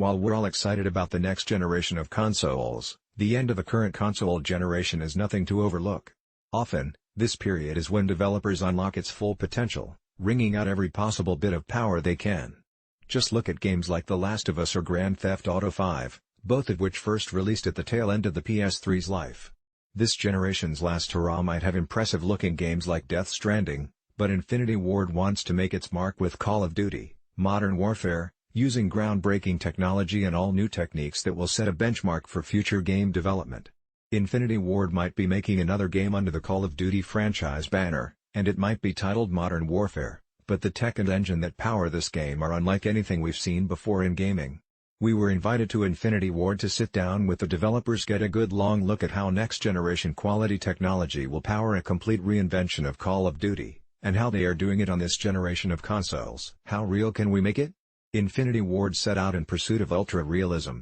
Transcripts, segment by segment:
While we're all excited about the next generation of consoles, the end of the current console generation is nothing to overlook. Often, this period is when developers unlock its full potential, wringing out every possible bit of power they can. Just look at games like The Last of Us or Grand Theft Auto 5, both of which first released at the tail end of the PS3's life. This generation's last hurrah might have impressive-looking games like Death Stranding, but Infinity Ward wants to make its mark with Call of Duty, Modern Warfare, using groundbreaking technology and all new techniques that will set a benchmark for future game development. Infinity Ward might be making another game under the Call of Duty franchise banner, and it might be titled Modern Warfare, but the tech and engine that power this game are unlike anything we've seen before in gaming. We were invited to Infinity Ward to sit down with the developers, get a good long look at how next-generation quality technology will power a complete reinvention of Call of Duty, and how they are doing it on this generation of consoles. How real can we make it? Infinity Ward set out in pursuit of ultra-realism.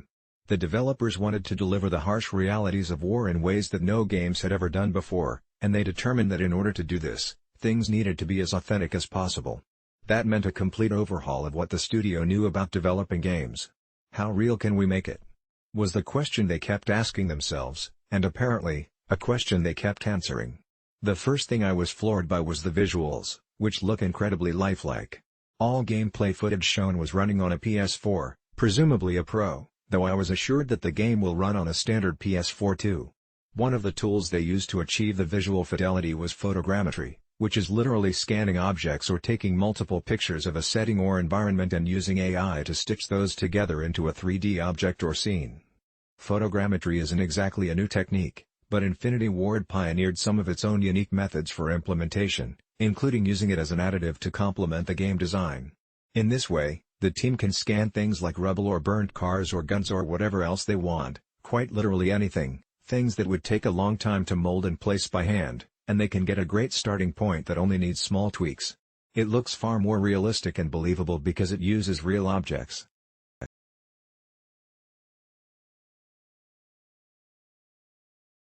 The developers wanted to deliver the harsh realities of war in ways that no games had ever done before, and they determined that in order to do this, things needed to be as authentic as possible. That meant a complete overhaul of what the studio knew about developing games. How real can we make it? Was the question they kept asking themselves, and apparently, a question they kept answering. The first thing I was floored by was the visuals, which look incredibly lifelike. All gameplay footage shown was running on a PS4, presumably a Pro, though I was assured that the game will run on a standard PS4 too. One of the tools they used to achieve the visual fidelity was photogrammetry, which is literally scanning objects or taking multiple pictures of a setting or environment and using AI to stitch those together into a 3D object or scene. Photogrammetry isn't exactly a new technique, but Infinity Ward pioneered some of its own unique methods for implementation, including using it as an additive to complement the game design. In this way, the team can scan things like rubble or burnt cars or guns or whatever else they want, quite literally anything, things that would take a long time to mold and place by hand, and they can get a great starting point that only needs small tweaks. It looks far more realistic and believable because it uses real objects.